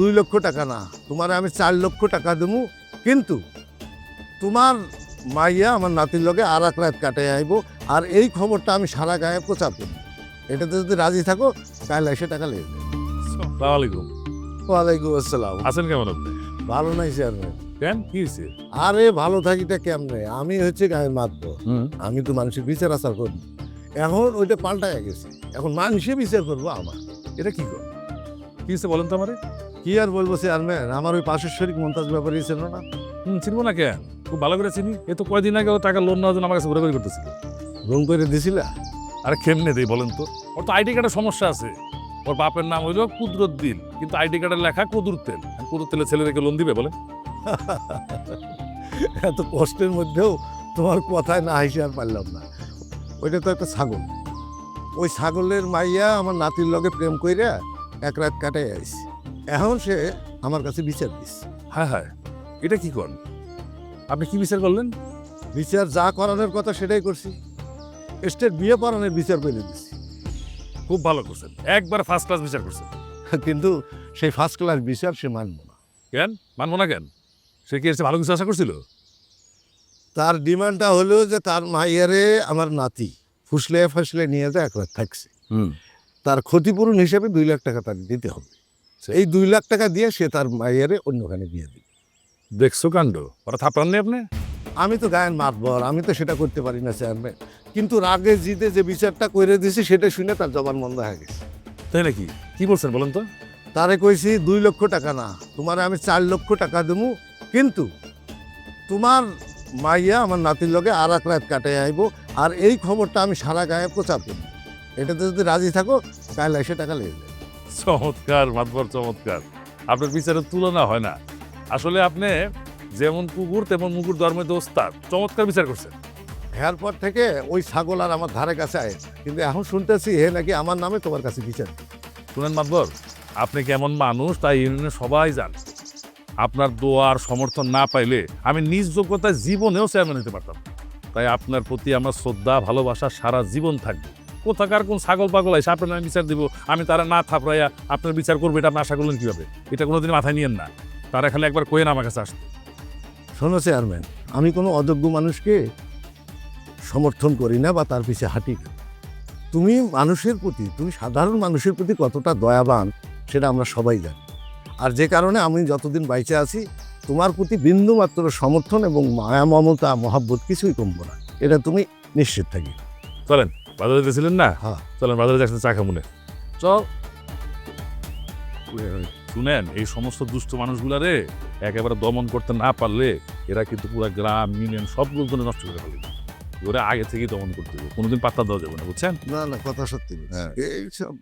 2 লক্ষ টাকা না, তোমার আমি 4 লক্ষ টাকা দেবো, কিন্তু তোমার মাইয়া আমার নাতির লগে আর এক রাত কাটে আইব, আর এই খবরটা আমি সারা গায়ে প্রচার করব। এটাতে যদি রাজি থাকো তাহলে এসে টাকা লেগে যাবে। আসসালামু আলাইকুম। ওয়ালাইকুম আসসালাম। আছেন কেমন আপনি? ভালো নাই চেয়ারম্যান। কেন কি হয়েছে? আরে ভালো থাকিটা কেমনে, আমি হচ্ছে গায়ে মাতব, আমি তো মানুষের বিচার আচার করব। এখন ওইটা পাল্টায় গেছে, এখন মানুষে বিচার করবো আমার। এটা কি কর? কি হয়েছে বলেন তো আমারে? কি আর বলবো চেয়ারম্যান, আমার ওই পাশের শরীর মমতাজ ব্যাপারে ছিল না, চিনবো না কেন? খুব ভালো করে চিনি। এ তো কয়দিন আগে ও টাকা লোন নেওয়ার জন্য আমার কাছে ঘুরে করতেছিল। রুম করে দিছিলা? আরে কেমনে দেই বলেন তো? ওর তো আইডি কার্ডের সমস্যা আছে। ওর বাপের নাম হইল কুদরুদ্দিন, কিন্তু আইডি কার্ডের লেখা কদুর তেল। কদুর তেলের ছেলে রেখে লোন দিবে বলেন? এত কষ্টের মধ্যেও তোমার কথায় না হাসি আর পারলাম না। ওইটা তো একটা ছাগল, ওই ছাগলের মাইয়া আমার নাতির লগে প্রেম কইরা এক রাত কাটাই আইছে। এখন সে আমার কাছে বিচার দিচ্ছে। হ্যাঁ হ্যাঁ, এটা কি করেন? আপনি কি বিচার করলেন? বিচার যা করানোর কথা সেটাই করছি, স্টেট বিয়ে পড়ানোর বিচার করে দিচ্ছি। খুব ভালো করছেন, একবার ফার্স্ট ক্লাস বিচার করছেন। কিন্তু সেই ফার্স্ট ক্লাস বিচার সে মানব না। কেন মানবো না কেন? সে কি এসে ভালো কিছু আশা করছিল? তার ডিমান্ডটা হলো যে তার মাইয়ারে আমার নাতি ফুসলে ফাসলে নিয়ে যায় এক রাত থাকছে, তার ক্ষতিপূরণ হিসেবে 2 লাখ টাকা তার দিতে হবে। এই 2 লাখ টাকা দিয়ে সে তার মাইয়ারে অন্যখানে বিয়ে দিবে। দেখছো কাণ্ড, ওরা থাপড়াননি আপনি? আমি তো গায়ের মাতবর, আমি তো সেটা করতে পারি না চেয়ারম্যান, কিন্তু রাগে জিতে যে বিচারটা করে দিয়েছি সেটা শুনে তার জবান বন্ধ হয়ে গেছে। তাই নাকি? কি বলছেন বলেন তো? তারে কইছি 2 লক্ষ টাকা না, তোমার আমি 4 লক্ষ টাকা দেবো, কিন্তু তোমার মাইয়া আমার নাতির লগে আর এক রাত কাটে আইব, আর এই খবরটা আমি সারা গায়ে প্রচার করব। এটাতে যদি রাজি থাকো তাহলে এসে টাকা লেগে যাবে। চমৎকার মাতবর, চমৎকার। আপনার বিচারের তুলনা হয় না। আসলে আপনি যেমন কুকুর তেমন মুকুর ধর্মের ওস্তাদ। চমৎকার বিচার করছেন। এরপর থেকে ওই ছাগল আর আমার ধারে কাছে আয়, কিন্তু এখন শুনতেছি হে নাকি আমার নামে তোমার কাছে বিচার দিবে। শুনেন মাতবর, আপনি কেমন মানুষ তাই ইউনিয়নে সবাই জান। আপনার দোয়ার সমর্থন না পাইলে আমি নিজ যোগ্যতায় জীবনেও চেয়ারম্যান হতে পারতাম। তাই আপনার প্রতি আমার শ্রদ্ধা ভালোবাসা সারা জীবন থাকবে। কোথাকার কোন ছাগল পাগল এসে আপনার আমি বিচার দিব, আমি তারা না থাপড়াইয়া আপনার বিচার করবো, এটা আপনি আশা করলেন কিভাবে? এটা কোনোদিন মাথায় নিয়েন না। তারা খালি একবার কয়ে না আমার কাছে আসতে। শোনো চেয়ারম্যান, আমি কোনো অযোগ্য মানুষকে সমর্থন করি না বা তার পিছে হাঁটি না। তুমি মানুষের প্রতি, তুমি সাধারণ মানুষের প্রতি কতটা দয়াবান সেটা আমরা সবাই জানি, আর যে কারণে আমি যতদিন বাইচে আছি তোমার প্রতি বিন্দু মাত্র সমর্থন এবং মায়া মমতা মহাব্বত কিছুই কমবো না, এটা তুমি নিশ্চিত থাকি। চলেন, বাজারে যেতেছিলেন না? হ্যাঁ। চলেন বাজারে যাচ্ছেন চা খামুনে। চল। শুনেন, এই সমস্ত দুষ্ট মানুষগুলারে একেবারে দমন করতে না পারলে এরা কিন্তু পুরো গ্রাম ইউনিয়ন সব লোকজনে নষ্ট করে ফেলবে। ওরা আগে থেকেই দমন করতে হবে, কোনোদিন পাত্তা দেওয়া যাবে না, বুঝছেন? না না, কথা সত্যি। হ্যাঁ। এইসব